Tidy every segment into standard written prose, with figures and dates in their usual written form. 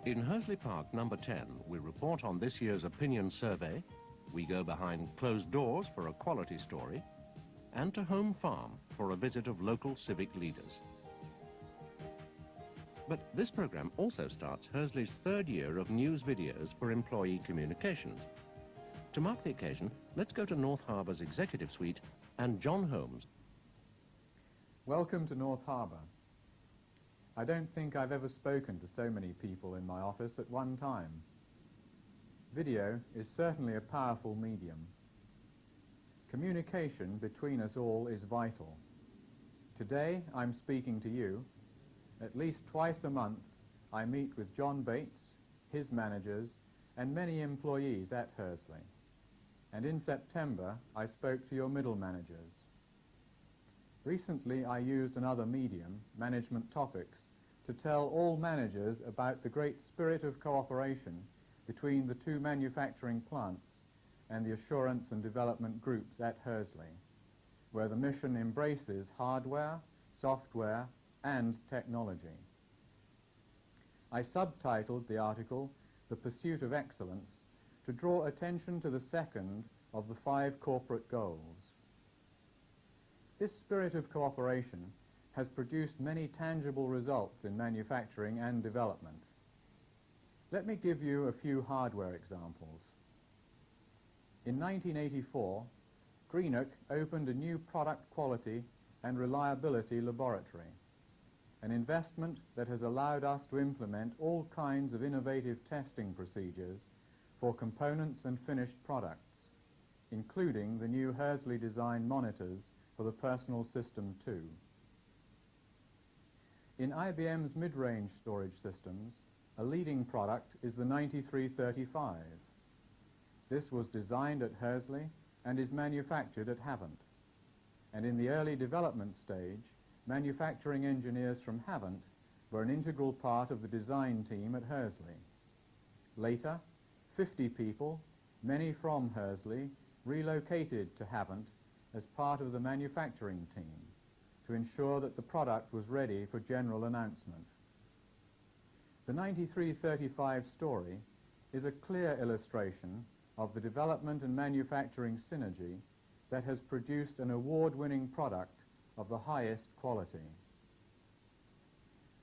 In Hursley Park number 10, we report on this year's opinion survey, we go behind closed doors for a quality story, and to Home Farm for a visit of local civic leaders. But this program also starts Hursley's third year of news videos for employee communications. To mark the occasion, let's go to North Harbour's executive suite and John Holmes. Welcome to North Harbour. I don't think I've ever spoken to so many people in my office at one time. Video is certainly a powerful medium. Communication between us all is vital. Today I'm speaking to you. At least twice a month I meet with John Bates, his managers, and many employees at Hursley. And in September I spoke to your middle managers. Recently I used another medium, Management Topics, to tell all managers about the great spirit of cooperation between the two manufacturing plants and the assurance and development groups at Hursley, where the mission embraces hardware, software, and technology. I subtitled the article, "The Pursuit of Excellence," to draw attention to the second of the 5 corporate goals. This spirit of cooperation has produced many tangible results in manufacturing and development. Let me give you a few hardware examples. In 1984, Greenock opened a new product quality and reliability laboratory, an investment that has allowed us to implement all kinds of innovative testing procedures for components and finished products, including the new Hursley design monitors for the Personal System 2. In IBM's mid-range storage systems, a leading product is the 9335. This was designed at Hursley and is manufactured at Havant. And in the early development stage, manufacturing engineers from Havant were an integral part of the design team at Hursley. Later, 50 people, many from Hursley, relocated to Havant as part of the manufacturing team to ensure that the product was ready for general announcement. The 9335 story is a clear illustration of the development and manufacturing synergy that has produced an award-winning product of the highest quality.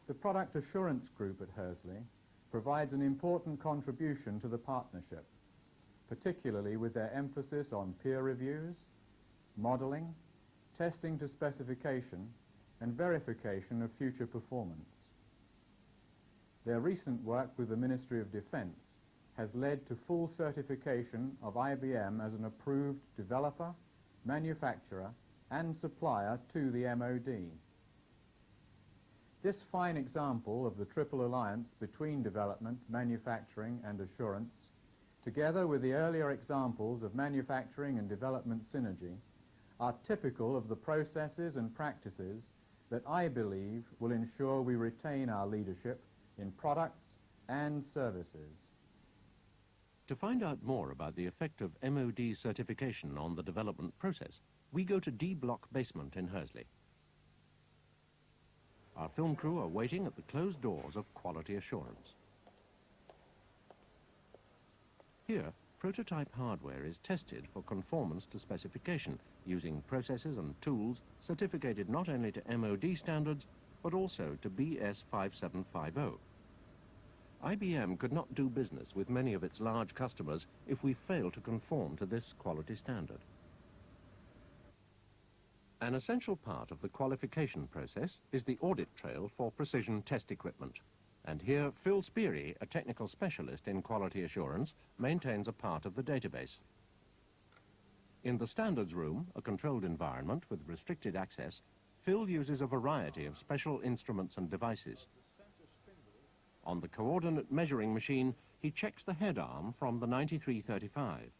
The Product Assurance Group at Hursley provides an important contribution to the partnership, particularly with their emphasis on peer reviews, modeling, testing to specification, and verification of future performance. Their recent work with the Ministry of Defence has led to full certification of IBM as an approved developer, manufacturer, and supplier to the MOD. This fine example of the triple alliance between development, manufacturing, and assurance, together with the earlier examples of manufacturing and development synergy, are typical of the processes and practices that I believe will ensure we retain our leadership in products and services. To find out more about the effect of MOD certification on the development process, we go to D Block basement in Hursley. Our film crew are waiting at the closed doors of quality assurance. Here, prototype hardware is tested for conformance to specification using processes and tools certificated not only to MOD standards but also to BS 5750. IBM could not do business with many of its large customers if we fail to conform to this quality standard. An essential part of the qualification process is the audit trail for precision test equipment. And here, Phil Speary, a technical specialist in quality assurance, maintains a part of the database. In the standards room, a controlled environment with restricted access, Phil uses a variety of special instruments and devices. On the coordinate measuring machine, he checks the head arm from the 9335.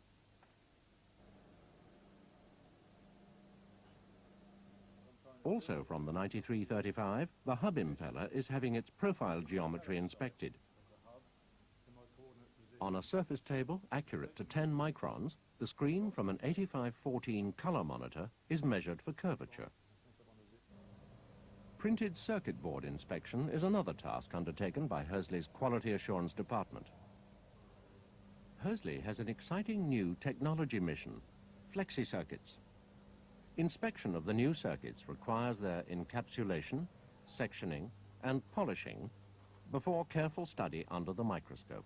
Also from the 9335, the hub impeller is having its profile geometry inspected. On a surface table accurate to 10 microns, the screen from an 8514 color monitor is measured for curvature. Printed circuit board inspection is another task undertaken by Hursley's Quality Assurance Department. Hursley has an exciting new technology mission, flexi circuits. Inspection of the new circuits requires their encapsulation, sectioning and polishing before careful study under the microscope.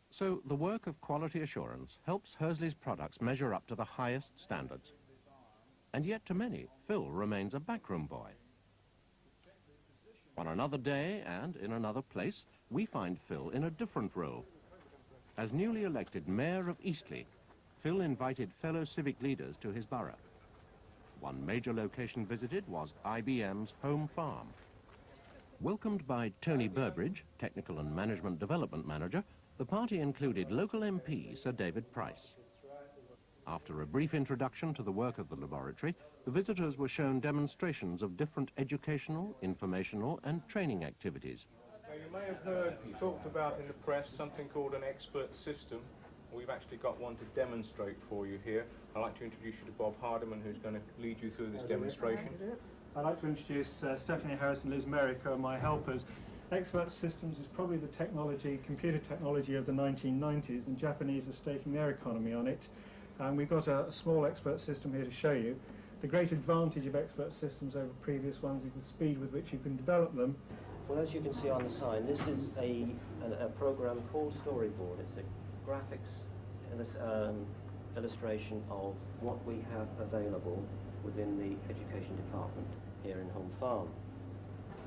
So the work of quality assurance helps Hursley's products measure up to the highest standards. And yet to many, Phil remains a backroom boy. On another day and in another place, we find Phil in a different role. As newly elected Mayor of Eastleigh, Phil invited fellow civic leaders to his borough. One major location visited was IBM's home farm. Welcomed by Tony Burbridge, Technical and Management Development Manager, the party included local MP Sir David Price. After a brief introduction to the work of the laboratory, the visitors were shown demonstrations of different educational, informational and training activities. Now, you may have heard talked about in the press something called an expert system. We've actually got one to demonstrate for you here. I'd like to introduce you to Bob Hardiman, who's going to lead you through this demonstration. I'd like to introduce Stephanie Harris and Liz Merrick, who are my helpers. Expert systems is probably the technology, computer technology of the 1990s. The Japanese are staking their economy on it. And we've got a small expert system here to show you. The great advantage of expert systems over previous ones is the speed with which you can develop them. Well, as you can see on the sign, this is a program called Storyboard. It's a graphics illustration of what we have available within the education department here in Home Farm.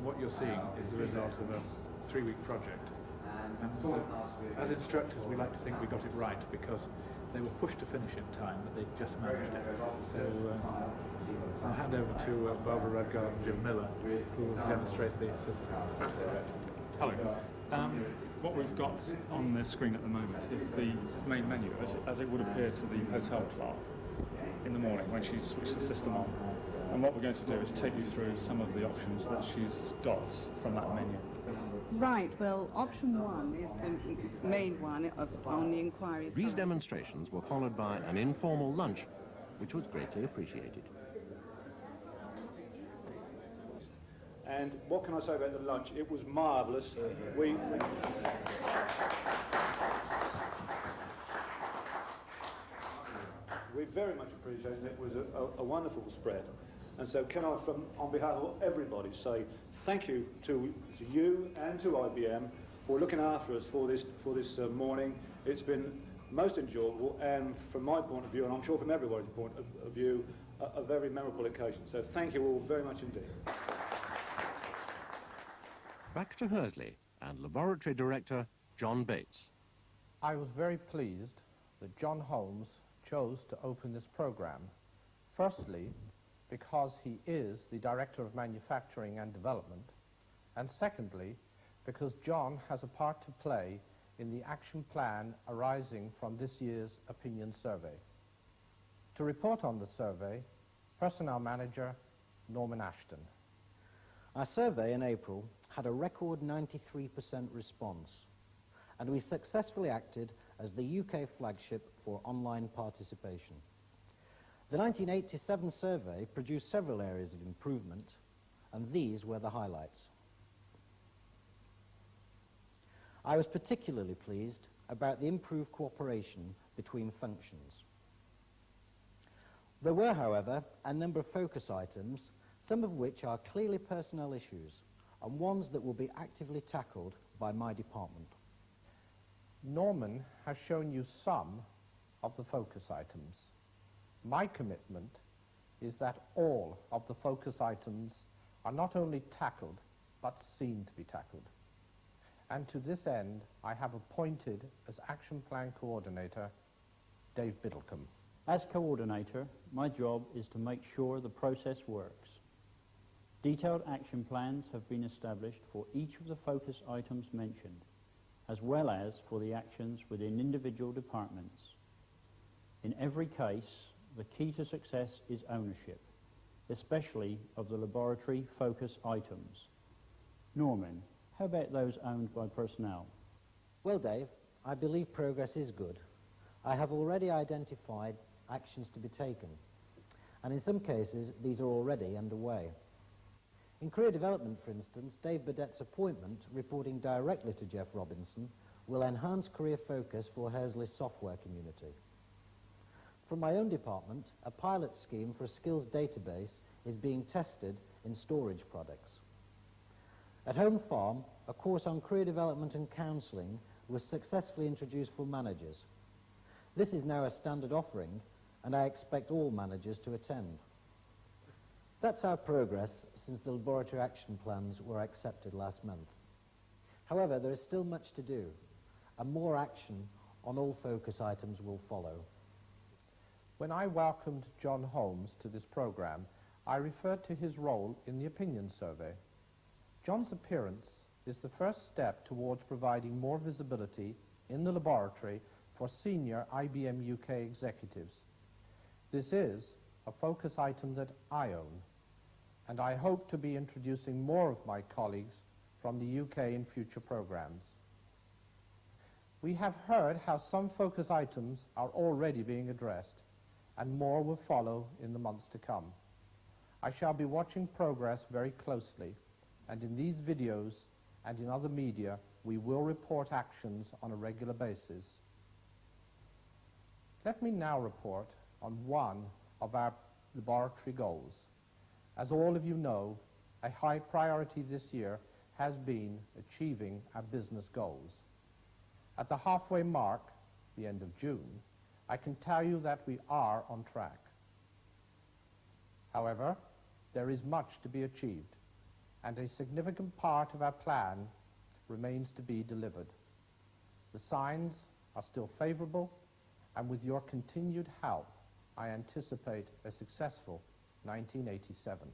What you're seeing is the result of a 3-week project. And as instructors, we like to think we got it right because they were pushed to finish in time, but they just managed it. So I'll hand over to Barbara Rudgard and Jim Miller, who will demonstrate the system. Hello. What we've got on the screen at the moment is the main menu, as it would appear to the hotel clerk in the morning when she switched the system on. And what we're going to do is take you through some of the options that she's got from that menu. Right, well, option 1 is the main one on the inquiry These side. demonstrations were followed by an informal lunch, which was greatly appreciated. And what can I say about the lunch? It was marvellous. We very much appreciated it. It was a wonderful spread. And so can I, on behalf of everybody, say thank you to you and to IBM for looking after us for this morning. It's been most enjoyable, and from my point of view, and I'm sure from everybody's point of view, a very memorable occasion. So thank you all very much indeed. Back to Hursley and Laboratory Director John Bates. I was very pleased that John Holmes chose to open this program. Firstly, because he is the Director of Manufacturing and Development, and secondly, because John has a part to play in the action plan arising from this year's opinion survey. To report on the survey, Personnel Manager Norman Ashton. Our survey in April had a record 93% response, and we successfully acted as the UK flagship for online participation. The 1987 survey produced several areas of improvement, and these were the highlights. I was particularly pleased about the improved cooperation between functions. There were, however, a number of focus items, some of which are clearly personnel issues, and ones that will be actively tackled by my department. Norman has shown you some of the focus items. My commitment is that all of the focus items are not only tackled, but seen to be tackled. And to this end, I have appointed as Action Plan Coordinator, Dave Biddlecombe. As coordinator, my job is to make sure the process works. Detailed action plans have been established for each of the focus items mentioned, as well as for the actions within individual departments. In every case, the key to success is ownership, especially of the laboratory focus items. Norman, how about those owned by personnel? Well, Dave, I believe progress is good. I have already identified actions to be taken, and in some cases, these are already underway. In career development, for instance, Dave Burdett's appointment, reporting directly to Jeff Robinson, will enhance career focus for Hursley's software community. From my own department, a pilot scheme for a skills database is being tested in storage products. At Home Farm, a course on career development and counselling was successfully introduced for managers. This is now a standard offering, and I expect all managers to attend. That's our progress since the laboratory action plans were accepted last month. However, there is still much to do, and more action on all focus items will follow. When I welcomed John Holmes to this program, I referred to his role in the opinion survey. John's appearance is the first step towards providing more visibility in the laboratory for senior IBM UK executives. This is a focus item that I own, and I hope to be introducing more of my colleagues from the UK in future programs. We have heard how some focus items are already being addressed, and more will follow in the months to come. I shall be watching progress very closely, and in these videos and in other media, we will report actions on a regular basis. Let me now report on one of our laboratory goals. As all of you know, a high priority this year has been achieving our business goals. At the halfway mark, the end of June, I can tell you that we are on track. However, there is much to be achieved, and a significant part of our plan remains to be delivered. The signs are still favorable, and with your continued help, I anticipate a successful 1987.